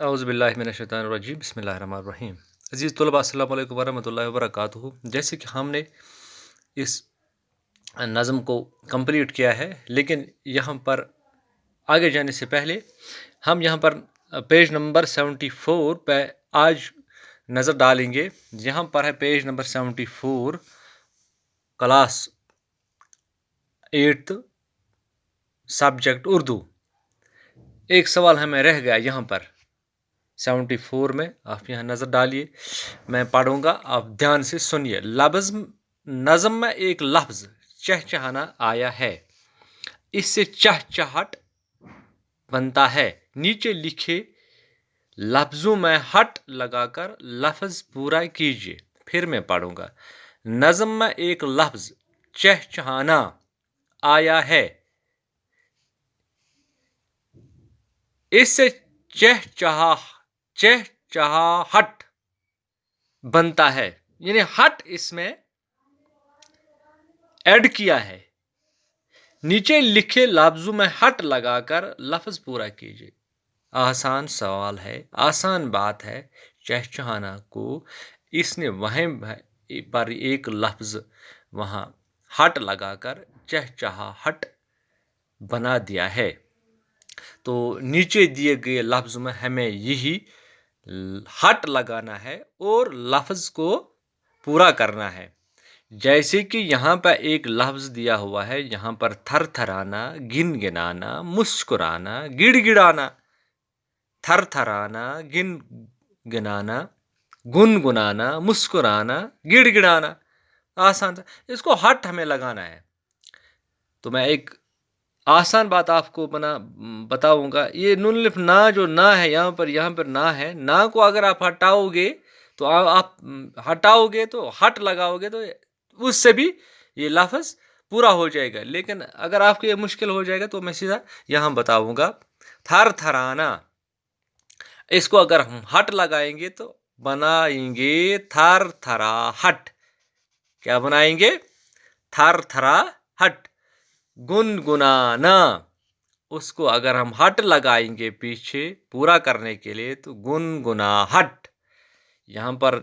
औज़ुबिल्लाहिमिनश्शैतानिर्रजीम बिस्मिल्लाहिर्रहमानिर्रहीम। अज़ीज़ तलबा अस्सलामु अलैकुम वरहमतुल्लाहि वबरकातुहू। जैसे कि हमने इस नज़म को कंप्लीट किया है, लेकिन यहाँ पर आगे जाने से पहले हम यहाँ पर पेज नंबर 74 पे आज नज़र डालेंगे। यहाँ पर है page number 74, class 8th, subject Urdu. एक सवाल हमें रह गया यहाँ पर 74 में, आप यहाँ नज़र डालिए, मैं पढ़ूंगा, आप ध्यान से सुनिए। नज़म में एक लफ्ज़ चहचहाना आया है, इससे चहचहाट बनता है। नीचे लिखे लफ्ज़ों में हट लगाकर लफ्ज़ पूरा कीजिए। फिर मैं पढ़ूंगा। नज़म में एक लफ्ज़ चहचहाना आया है, इससे चहचहाहट बनता है, यानी हट इसमें ऐड किया है। नीचे लिखे लफ्ज़ों में हट लगाकर लफ्ज़ पूरा कीजिए। आसान सवाल है, आसान बात है। चहचहाना को इसने वहीं पर एक लफ्ज़ वहाँ हट लगाकर चहचहाहट बना दिया है। तो नीचे दिए गए लफ्ज़ में हमें यही हट लगाना है और लफ्ज़ को पूरा करना है। जैसे कि यहाँ पर एक लफ्ज़ दिया हुआ है, यहाँ पर थरथराना, गिनगिनाना, मुस्कुराना, गिड़गिड़ाना। थरथराना, गिनगिनाना, गुनगुनाना, मुस्कुराना, गिड़गिड़ाना। आसान था, इसको हट हमें लगाना है। तो मैं एक आसान बात आपको बताऊंगा। ये नून लिफ ना, जो ना है यहाँ पर ना है, ना को अगर आप हटाओगे तो आप हटाओगे तो हट लगाओगे तो उससे भी ये लफ्ज़ पूरा हो जाएगा। लेकिन अगर आपको ये मुश्किल हो जाएगा तो मैं सीधा यहाँ बताऊंगा। थरथराना, इसको अगर हम हट लगाएंगे तो बनाएंगे थरथराहट। क्या बनाएंगे? थरथराहट। गुनगुनाना, उसको अगर हम हट लगाएंगे पीछे पूरा करने के लिए तो गुनगुनाहट। यहाँ पर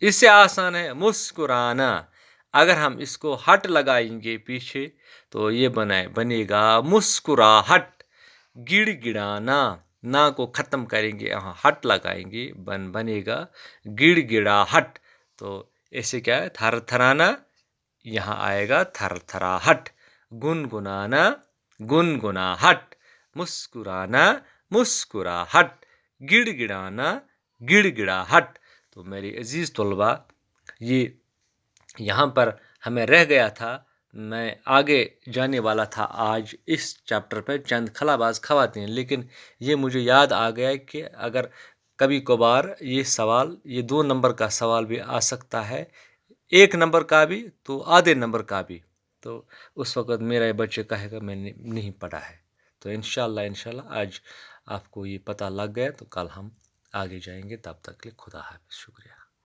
इससे आसान है मुस्कुराना, अगर हम इसको हट लगाएंगे पीछे तो ये बनेगा मुस्कुराहट। गिड़गिड़ाना, ना को ख़त्म करेंगे, यहाँ हट लगाएंगे, बनेगा गिड़गिड़ाहट। तो ऐसे क्या है, थरथराना, यहाँ आएगा थरथराहट। गुनगुनाना, गुनगुनाहट। मुस्कुराना, मुस्कुराहट। गिड़गिड़ाना, गिड़गिड़ाहट। तो मेरी अजीज़ तलबा, ये यहाँ पर हमें रह गया था। मैं आगे जाने वाला था आज इस चैप्टर पर चंद खलाबाज ख़वातीन, लेकिन ये मुझे याद आ गया कि अगर कभी कभार ये सवाल, ये 2 नंबर का सवाल भी आ सकता है, 1 नंबर का भी तो आधे नंबर का भी। तो उस वक़्त मेरा बच्चे कहेगा मैंने नहीं पढ़ा है। तो इंशाल्लाह आज आपको ये पता लग गया, तो कल हम आगे जाएंगे। तब तक के लिए खुदा हाफ़िज़, शुक्रिया।